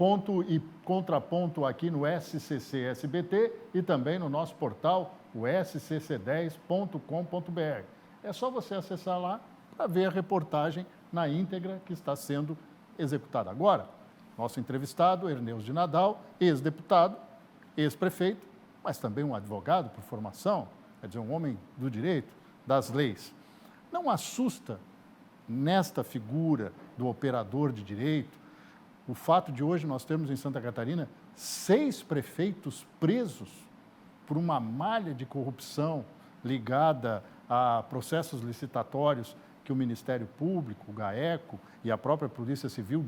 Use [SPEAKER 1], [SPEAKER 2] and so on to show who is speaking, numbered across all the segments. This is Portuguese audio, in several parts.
[SPEAKER 1] ponto e contraponto aqui no SCC SBT e também no nosso portal, o scc10.com.br. É só você acessar lá para ver a reportagem na íntegra que está sendo executada agora. Nosso entrevistado, Erneus de Nadal, ex-deputado, ex-prefeito, mas também um advogado por formação, quer dizer, um homem do direito, das leis. Não assusta nesta figura do operador de direito o fato de hoje nós termos em Santa Catarina 6 prefeitos presos por uma malha de corrupção ligada a processos licitatórios que o Ministério Público, o GAECO e a própria Polícia Civil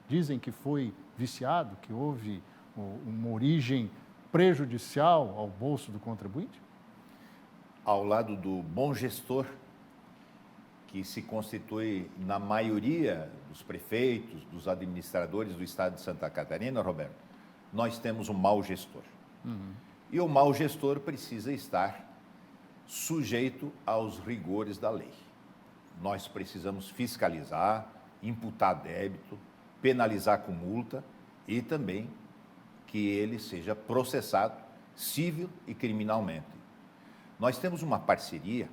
[SPEAKER 1] dizem que foi viciado, que houve uma origem prejudicial ao bolso do contribuinte?
[SPEAKER 2] Ao lado do bom gestor, que se constitui na maioria dos prefeitos, dos administradores do estado de Santa Catarina, Roberto, nós temos um mau gestor. E o mau gestor precisa estar sujeito aos rigores da lei. Nós precisamos fiscalizar, imputar débito, penalizar com multa e também que ele seja processado civil e criminalmente. Nós temos uma parceria,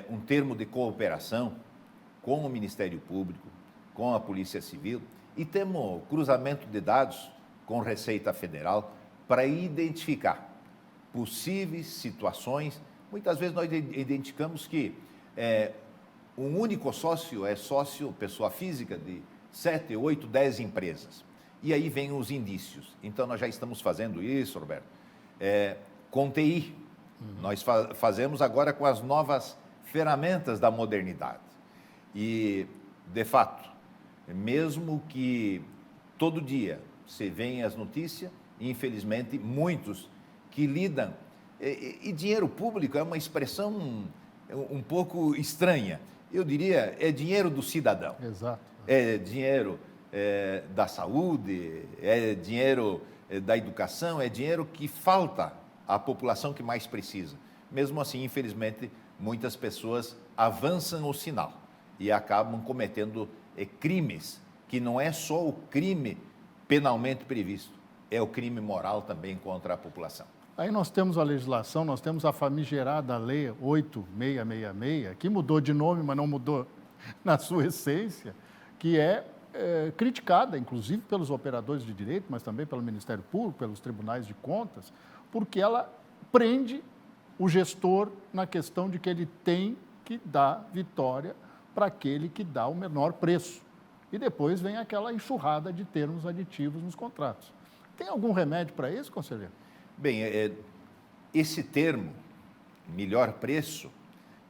[SPEAKER 2] um termo de cooperação com o Ministério Público, com a Polícia Civil e temos cruzamento de dados com Receita Federal para identificar possíveis situações. Muitas vezes nós identificamos que um único sócio é sócio, pessoa física, de 7, 8, 10 empresas. E aí vêm os indícios. Então, nós já estamos fazendo isso, Roberto, com TI. Nós fazemos agora com as novas ferramentas da modernidade. E, de fato, mesmo que todo dia se venha as notícias, infelizmente, muitos que lidam... E dinheiro público é uma expressão um pouco estranha. Eu diria, é dinheiro do cidadão.
[SPEAKER 1] Exato.
[SPEAKER 2] É dinheiro da saúde, é dinheiro da educação, é dinheiro que falta à população que mais precisa. Mesmo assim, infelizmente, muitas pessoas avançam o sinal e acabam cometendo crimes, que não é só o crime penalmente previsto, é o crime moral também contra a população.
[SPEAKER 1] Aí nós temos a legislação, nós temos a famigerada Lei 8666, que mudou de nome, mas não mudou na sua essência, que é criticada, inclusive, pelos operadores de direito, mas também pelo Ministério Público, pelos tribunais de contas, porque ela prende o gestor na questão de que ele tem que dar vitória para aquele que dá o menor preço. E depois vem aquela enxurrada de termos aditivos nos contratos. Tem algum remédio para isso, conselheiro?
[SPEAKER 2] Bem, esse termo, melhor preço,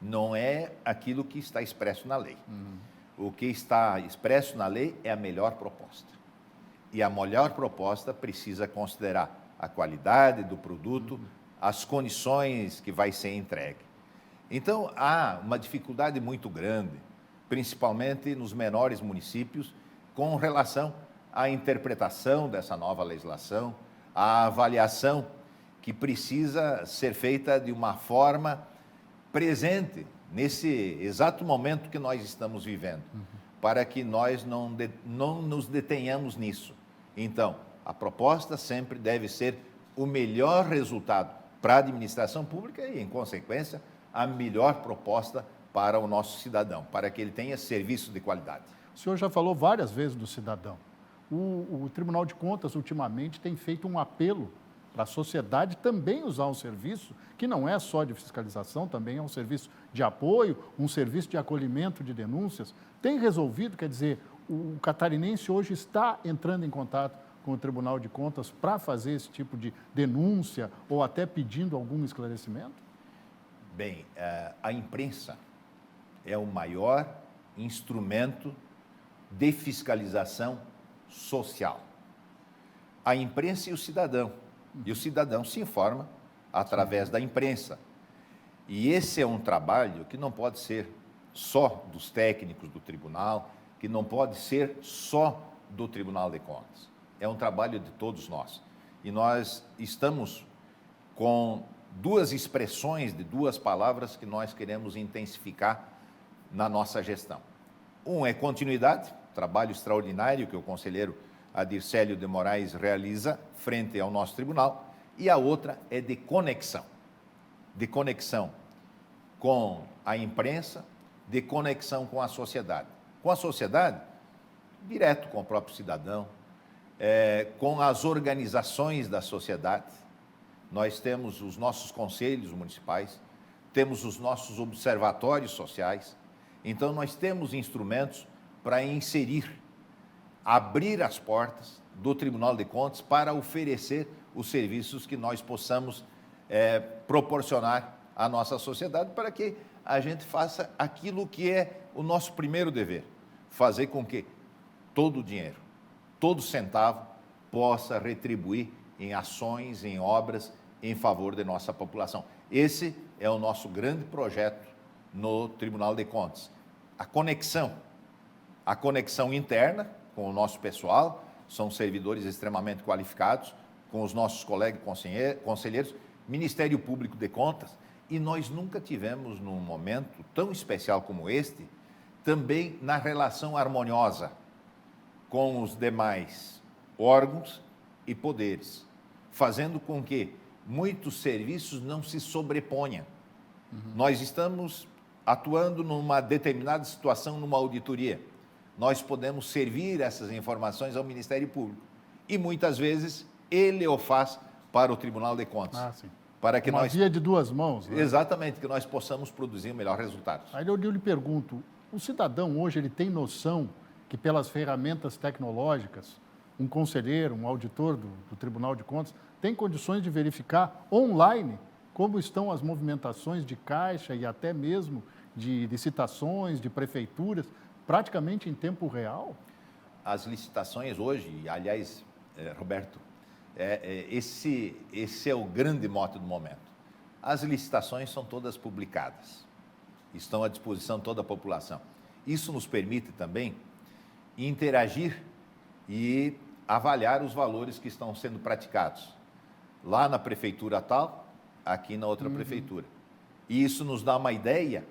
[SPEAKER 2] não é aquilo que está expresso na lei. O que está expresso na lei é a melhor proposta. E a melhor proposta precisa considerar a qualidade do produto, as condições que vai ser entregue. Então, há uma dificuldade muito grande, principalmente nos menores municípios, com relação à interpretação dessa nova legislação, à avaliação que precisa ser feita de uma forma presente, nesse exato momento que nós estamos vivendo, para que nós não nos detenhamos nisso. Então, a proposta sempre deve ser o melhor resultado para a administração pública e, em consequência, a melhor proposta para o nosso cidadão, para que ele tenha serviço de qualidade.
[SPEAKER 1] O senhor já falou várias vezes do cidadão. O Tribunal de Contas, ultimamente, tem feito um apelo para a sociedade também usar um serviço que não é só de fiscalização, também é um serviço de apoio, um serviço de acolhimento de denúncias. Tem resolvido, quer dizer, o catarinense hoje está entrando em contato com o Tribunal de Contas para fazer esse tipo de denúncia ou até pedindo algum esclarecimento?
[SPEAKER 2] Bem, a imprensa é o maior instrumento de fiscalização social. A imprensa e o cidadão. E o cidadão se informa através da imprensa. E esse é um trabalho que não pode ser só dos técnicos do tribunal, que não pode ser só do Tribunal de Contas. É um trabalho de todos nós. E nós estamos com duas expressões de duas palavras que nós queremos intensificar na nossa gestão. Um é continuidade, trabalho extraordinário que o conselheiro a Dircélio de Moraes realiza frente ao nosso tribunal, e a outra é de conexão com a imprensa, de conexão com a sociedade. Com a sociedade, direto com o próprio cidadão, com as organizações da sociedade. Nós temos os nossos conselhos municipais, temos os nossos observatórios sociais. Então, nós temos instrumentos para inserir, abrir as portas do Tribunal de Contas para oferecer os serviços que nós possamos proporcionar à nossa sociedade, para que a gente faça aquilo que é o nosso primeiro dever, fazer com que todo o dinheiro, todo centavo possa retribuir em ações, em obras, em favor de nossa população. Esse é o nosso grande projeto no Tribunal de Contas. A conexão interna com o nosso pessoal, são servidores extremamente qualificados, com os nossos colegas conselheiros, Ministério Público de Contas, e nós nunca tivemos, num momento tão especial como este, também na relação harmoniosa com os demais órgãos e poderes, fazendo com que muitos serviços não se sobreponham. Nós estamos atuando numa determinada situação, numa auditoria. Nós podemos servir essas informações ao Ministério Público. E muitas vezes ele o faz para o Tribunal de Contas.
[SPEAKER 1] Sim.
[SPEAKER 2] Para que
[SPEAKER 1] uma via de duas mãos. Né?
[SPEAKER 2] Exatamente, que nós possamos produzir o melhor resultado.
[SPEAKER 1] Aí eu lhe pergunto, o cidadão hoje ele tem noção que pelas ferramentas tecnológicas, um conselheiro, um auditor do Tribunal de Contas, tem condições de verificar online como estão as movimentações de caixa e até mesmo de licitações, de prefeituras, praticamente em tempo real?
[SPEAKER 2] As licitações hoje, aliás, Roberto, esse é o grande mote do momento. As licitações são todas publicadas, estão à disposição de toda a população. Isso nos permite também interagir e avaliar os valores que estão sendo praticados lá na prefeitura tal, aqui na outra prefeitura. E isso nos dá uma ideia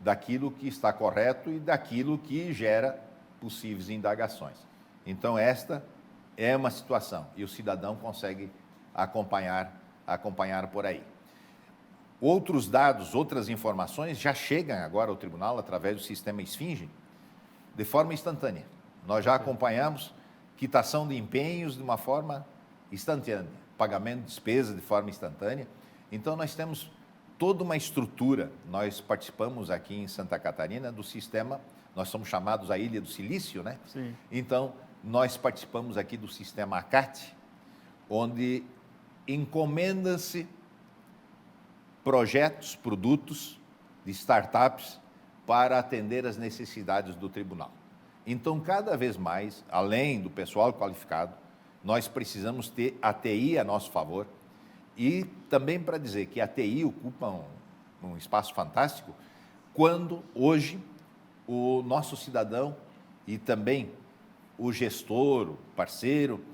[SPEAKER 2] daquilo que está correto e daquilo que gera possíveis indagações. Então, esta é uma situação e o cidadão consegue acompanhar por aí. Outros dados, outras informações já chegam agora ao tribunal através do sistema Esfinge de forma instantânea. Nós já acompanhamos quitação de empenhos de uma forma instantânea, pagamento de despesa de forma instantânea. Então, nós temos toda uma estrutura. Nós participamos aqui em Santa Catarina do sistema, nós somos chamados a Ilha do Silício, né?
[SPEAKER 1] Sim.
[SPEAKER 2] Então, nós participamos aqui do sistema ACAT, onde encomenda-se projetos, produtos de startups para atender às necessidades do tribunal. Então, cada vez mais, além do pessoal qualificado, nós precisamos ter a TI a nosso favor e também para dizer que a TI ocupa um espaço fantástico quando hoje o nosso cidadão e também o gestor, o parceiro,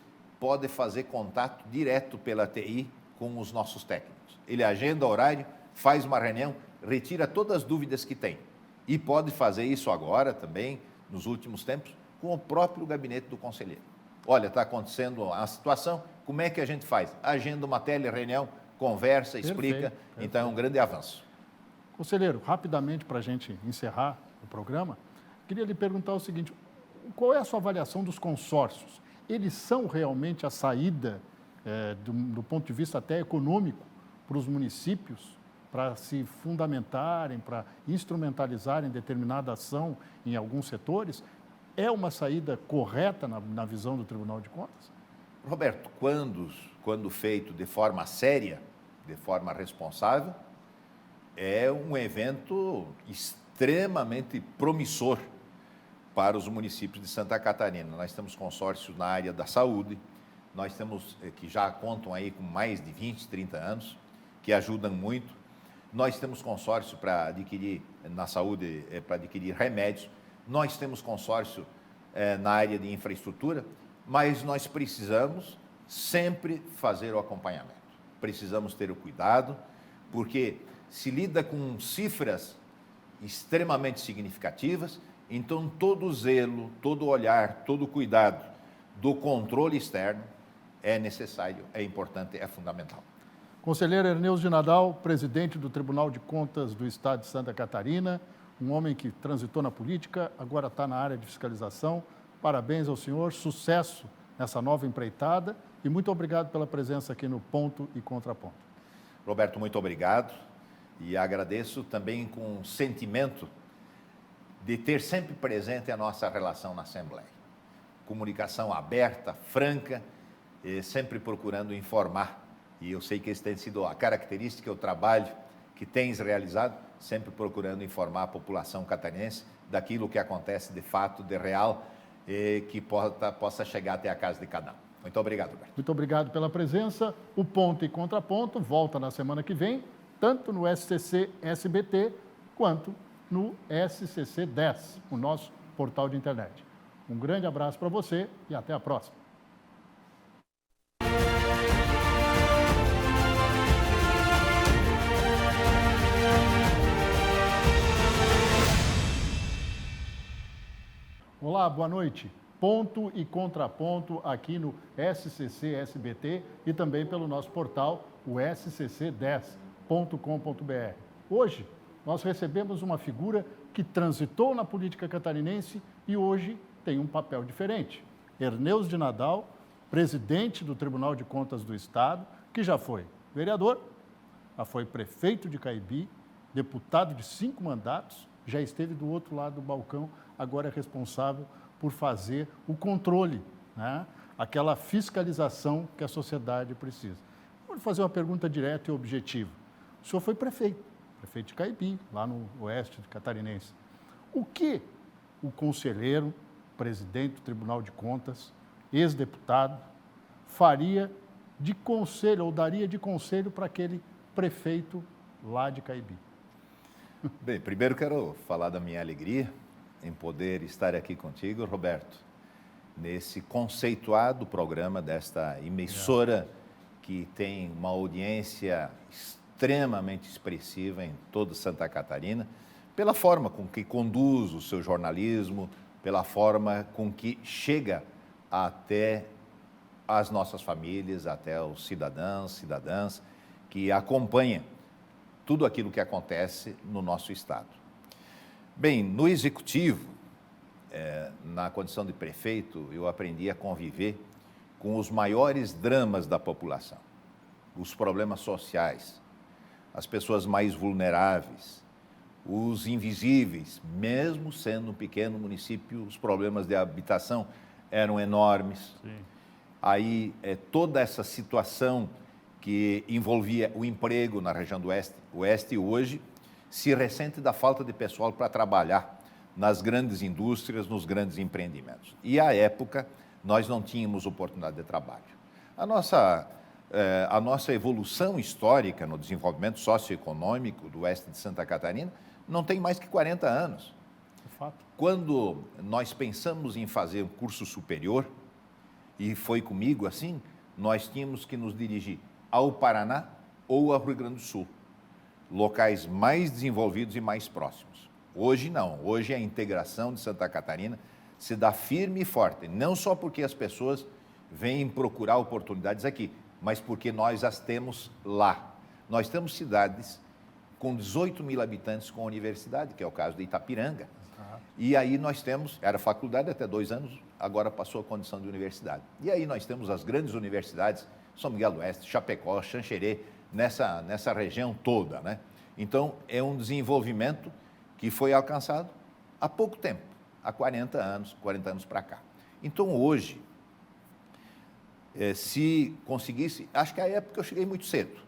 [SPEAKER 2] pode fazer contato direto pela TI com os nossos técnicos. Ele agenda horário, faz uma reunião, retira todas as dúvidas que tem. E pode fazer isso agora também, nos últimos tempos, com o próprio gabinete do conselheiro. Olha, está acontecendo a situação, como é que a gente faz? Agenda uma tele-reunião, conversa, explica.
[SPEAKER 1] Perfeito.
[SPEAKER 2] Então, é um grande avanço.
[SPEAKER 1] Conselheiro, rapidamente para a gente encerrar o programa, queria lhe perguntar o seguinte, qual é a sua avaliação dos consórcios? Eles são realmente a saída, do ponto de vista até econômico, para os municípios, para se fundamentarem, para instrumentalizarem determinada ação em alguns setores? É uma saída correta na visão do Tribunal de Contas?
[SPEAKER 2] Roberto, quando feito de forma séria, de forma responsável, é um evento extremamente promissor para os municípios de Santa Catarina. Nós temos consórcios na área da saúde, nós temos que já contam aí com mais de 20, 30 anos, que ajudam muito. Nós temos consórcio para adquirir, na saúde, para adquirir remédios. Nós temos consórcio na área de infraestrutura, mas nós precisamos sempre fazer o acompanhamento. Precisamos ter o cuidado, porque se lida com cifras extremamente significativas, então todo o zelo, todo o olhar, todo o cuidado do controle externo é necessário, é importante, é fundamental.
[SPEAKER 1] Conselheiro Herneus de Nadal, presidente do Tribunal de Contas do Estado de Santa Catarina, um homem que transitou na política, agora está na área de fiscalização. Parabéns ao senhor, sucesso nessa nova empreitada e muito obrigado pela presença aqui no Ponto e Contraponto.
[SPEAKER 2] Roberto, muito obrigado e agradeço também com o sentimento de ter sempre presente a nossa relação na Assembleia. Comunicação aberta, franca, e sempre procurando informar. E eu sei que esse tem sido a característica, o trabalho que tens realizado, sempre procurando informar a população catarinense daquilo que acontece de fato, de real, e que possa chegar até a casa de cada um. Muito obrigado, Roberto.
[SPEAKER 1] Muito obrigado pela presença. O Ponto e Contraponto volta na semana que vem, tanto no SCC SBT quanto no SCC 10, o nosso portal de internet. Um grande abraço para você e até a próxima. Olá, boa noite. Ponto e Contraponto aqui no SCC SBT e também pelo nosso portal, o scc10.com.br. Hoje, nós recebemos uma figura que transitou na política catarinense e hoje tem um papel diferente. Herneus de Nadal, presidente do Tribunal de Contas do Estado, que já foi vereador, já foi prefeito de Caibi, deputado de 5 mandatos, já esteve do outro lado do balcão, agora é responsável por fazer o controle, né? Aquela fiscalização que a sociedade precisa. Vou fazer uma pergunta direta e objetiva. O senhor foi prefeito de Caibi, lá no oeste catarinense. O que o conselheiro, presidente do Tribunal de Contas, ex-deputado, faria de conselho ou daria de conselho para aquele prefeito lá de Caibi?
[SPEAKER 2] Bem, primeiro quero falar da minha alegria em poder estar aqui contigo, Roberto, nesse conceituado programa desta emissora que tem uma audiência extremamente expressiva em toda Santa Catarina, pela forma com que conduz o seu jornalismo, pela forma com que chega até as nossas famílias, até os cidadãos, cidadãs que acompanham tudo aquilo que acontece no nosso estado. Bem, no executivo, na condição de prefeito, eu aprendi a conviver com os maiores dramas da população, os problemas sociais, as pessoas mais vulneráveis, os invisíveis, mesmo sendo um pequeno município, os problemas de habitação eram enormes. Sim. Aí, toda essa situação que envolvia o emprego na região do Oeste hoje, se ressente da falta de pessoal para trabalhar nas grandes indústrias, nos grandes empreendimentos. E, à época, nós não tínhamos oportunidade de trabalho. A nossa evolução histórica no desenvolvimento socioeconômico do Oeste de Santa Catarina não tem mais que 40 anos.
[SPEAKER 1] De fato.
[SPEAKER 2] Quando nós pensamos em fazer um curso superior, e foi comigo assim, nós tínhamos que nos dirigir ao Paraná ou ao Rio Grande do Sul, locais mais desenvolvidos e mais próximos. Hoje não, hoje a integração de Santa Catarina se dá firme e forte, não só porque as pessoas vêm procurar oportunidades aqui, mas porque nós as temos lá. Nós temos cidades com 18 mil habitantes com universidade, que é o caso de Itapiranga. E aí nós temos, era faculdade até 2 anos, agora passou a condição de universidade. E aí nós temos as grandes universidades, São Miguel do Oeste, Chapecó, Xanxerê, nessa região toda, né? Então, é um desenvolvimento que foi alcançado há pouco tempo, há 40 anos para cá. Então, hoje, se conseguisse, acho que à época eu cheguei muito cedo,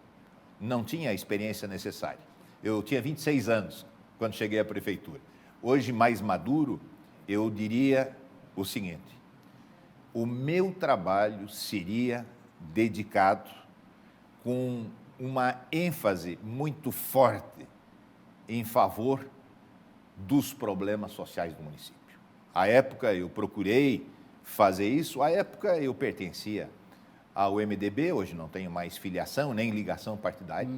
[SPEAKER 2] não tinha a experiência necessária. Eu tinha 26 anos quando cheguei à prefeitura. Hoje, mais maduro, eu diria o seguinte: o meu trabalho seria dedicado com uma ênfase muito forte em favor dos problemas sociais do município. À época eu procurei fazer isso, à época eu pertencia ao MDB, hoje não tenho mais filiação, nem ligação partidária,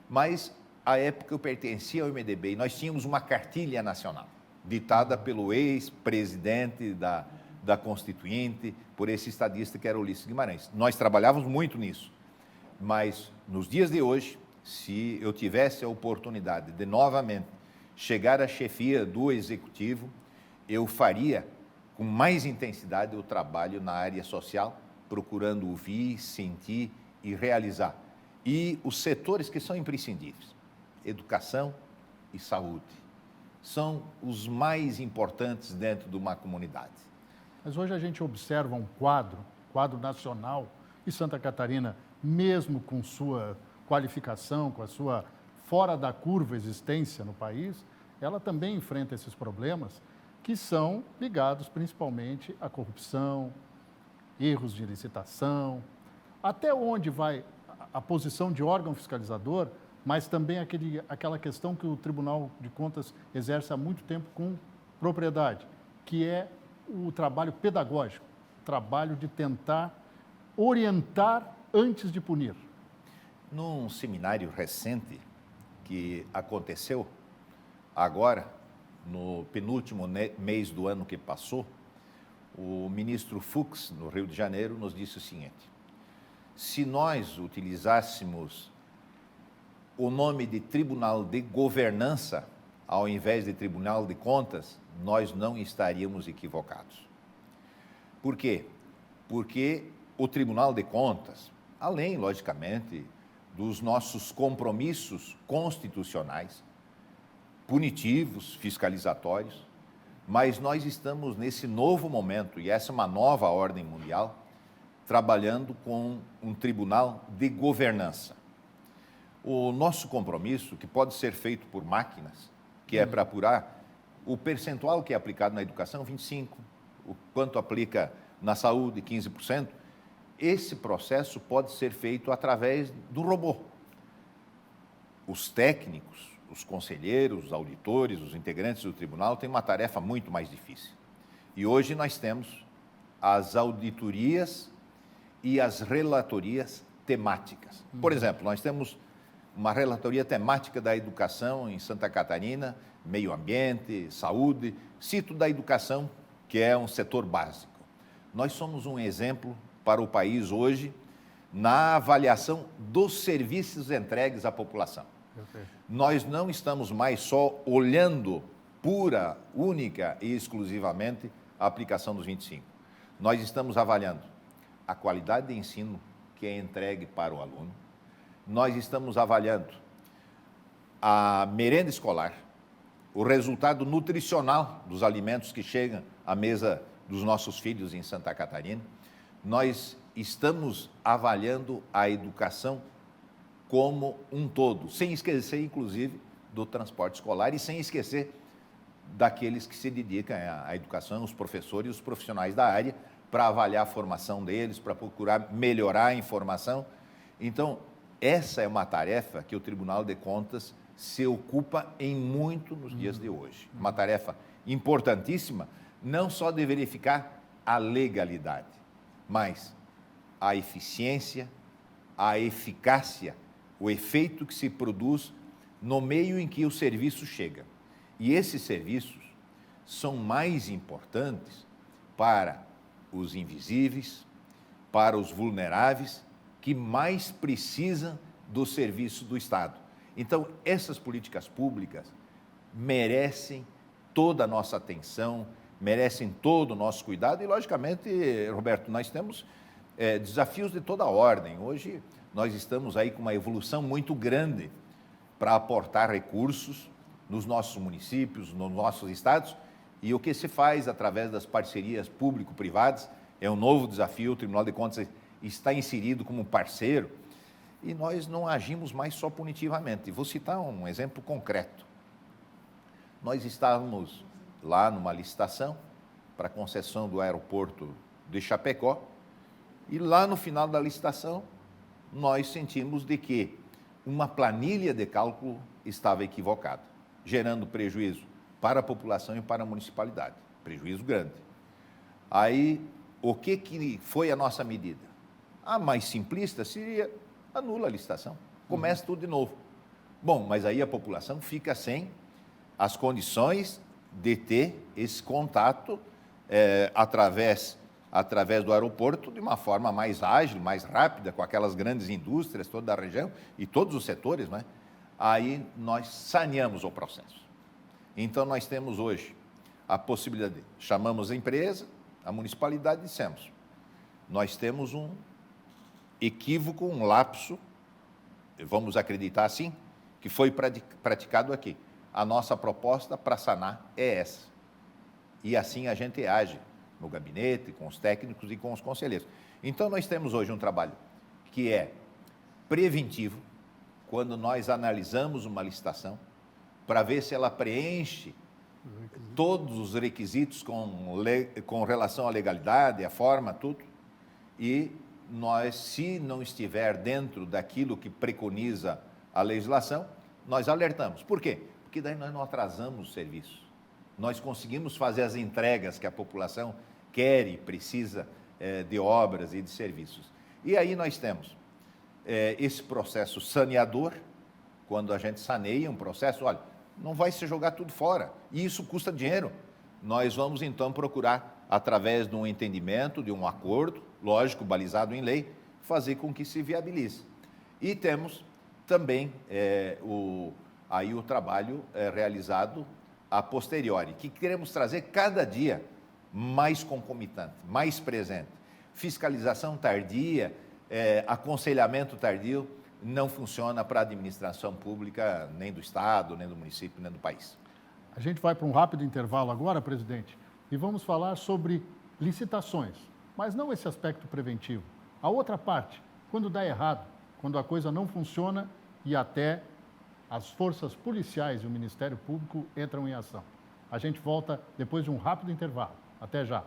[SPEAKER 2] mas à época eu pertencia ao MDB e nós tínhamos uma cartilha nacional, ditada pelo ex-presidente da Constituinte, por esse estadista que era Ulisses Guimarães. Nós trabalhávamos muito nisso, mas nos dias de hoje, se eu tivesse a oportunidade de novamente chegar à chefia do Executivo, eu faria com mais intensidade o trabalho na área social, procurando ouvir, sentir e realizar. E os setores que são imprescindíveis, educação e saúde, são os mais importantes dentro de uma comunidade.
[SPEAKER 1] Mas hoje a gente observa um quadro nacional, e Santa Catarina, mesmo com sua qualificação, com a sua fora da curva existência no país, ela também enfrenta esses problemas que são ligados principalmente à corrupção, erros de licitação, até onde vai a posição de órgão fiscalizador, mas também aquela questão que o Tribunal de Contas exerce há muito tempo com propriedade, que é o trabalho pedagógico, o trabalho de tentar orientar antes de punir.
[SPEAKER 2] Num seminário recente que aconteceu agora, no penúltimo mês do ano que passou, o ministro Fux, no Rio de Janeiro, nos disse o seguinte: se nós utilizássemos o nome de Tribunal de Governança ao invés de Tribunal de Contas, nós não estaríamos equivocados. Por quê? Porque o Tribunal de Contas, além, logicamente, dos nossos compromissos constitucionais, punitivos, fiscalizatórios, mas nós estamos nesse novo momento, e essa é uma nova ordem mundial, trabalhando com um tribunal de governança. O nosso compromisso, que pode ser feito por máquinas, que é para apurar o percentual que é aplicado na educação, 25%, o quanto aplica na saúde, 15%, esse processo pode ser feito através do robô. Os técnicos, os conselheiros, os auditores, os integrantes do tribunal têm uma tarefa muito mais difícil. E hoje nós temos as auditorias e as relatorias temáticas. Por exemplo, nós temos uma relatoria temática da educação em Santa Catarina, meio ambiente, saúde, cito da educação, que é um setor básico. Nós somos um exemplo para o país hoje na avaliação dos serviços entregues à população. Nós não estamos mais só olhando pura, única e exclusivamente a aplicação dos 25. Nós estamos avaliando a qualidade de ensino que é entregue para o aluno, nós estamos avaliando a merenda escolar, o resultado nutricional dos alimentos que chegam à mesa dos nossos filhos em Santa Catarina, nós estamos avaliando a educação como um todo, sem esquecer, inclusive, do transporte escolar e sem esquecer daqueles que se dedicam à educação, os professores e os profissionais da área, para avaliar a formação deles, para procurar melhorar a informação. Então, essa é uma tarefa que o Tribunal de Contas se ocupa em muito nos dias de hoje. Uma tarefa importantíssima, não só de verificar a legalidade, mas a eficiência, a eficácia, o efeito que se produz no meio em que o serviço chega. E esses serviços são mais importantes para os invisíveis, para os vulneráveis, que mais precisam do serviço do Estado. Então, essas políticas públicas merecem toda a nossa atenção, merecem todo o nosso cuidado e, logicamente, Roberto, nós temos desafios de toda a ordem. Hoje, nós estamos aí com uma evolução muito grande para aportar recursos nos nossos municípios, nos nossos estados, e o que se faz através das parcerias público-privadas é um novo desafio. O Tribunal de Contas está inserido como parceiro e nós não agimos mais só punitivamente. Vou citar um exemplo concreto. Nós estávamos lá numa licitação para a concessão do aeroporto de Chapecó e lá no final da licitação nós sentimos de que uma planilha de cálculo estava equivocada, gerando prejuízo para a população e para a municipalidade, prejuízo grande. Aí, o que foi a nossa medida? A mais simplista seria anula a licitação, começa tudo de novo. Bom, mas aí a população fica sem as condições de ter esse contato através do aeroporto de uma forma mais ágil, mais rápida, com aquelas grandes indústrias toda a região e todos os setores, né? Aí nós saneamos o processo. Então, nós temos hoje a possibilidade, chamamos a empresa, a municipalidade, dissemos, nós temos um equívoco, um lapso, vamos acreditar assim, que foi praticado aqui. A nossa proposta para sanar é essa. E assim a gente age no gabinete, com os técnicos e com os conselheiros. Então, nós temos hoje um trabalho que é preventivo, quando nós analisamos uma licitação, para ver se ela preenche todos os requisitos com relação à legalidade, à forma, tudo, e nós, se não estiver dentro daquilo que preconiza a legislação, nós alertamos. Por quê? Porque daí nós não atrasamos o serviço. Nós conseguimos fazer as entregas que a população quer e precisa de obras e de serviços. E aí nós temos esse processo saneador, quando a gente saneia um processo, olha, não vai se jogar tudo fora, e isso custa dinheiro. Nós vamos, então, procurar, através de um entendimento, de um acordo, lógico, balizado em lei, fazer com que se viabilize. E temos também o trabalho realizado a posteriori, que queremos trazer cada dia mais concomitante, mais presente. Fiscalização tardia, aconselhamento tardio, não funciona para a administração pública, nem do Estado, nem do município, nem do país.
[SPEAKER 1] A gente vai para um rápido intervalo agora, presidente, e vamos falar sobre licitações, mas não esse aspecto preventivo. A outra parte, quando dá errado, quando a coisa não funciona e até as forças policiais e o Ministério Público entram em ação. A gente volta depois de um rápido intervalo. Até já.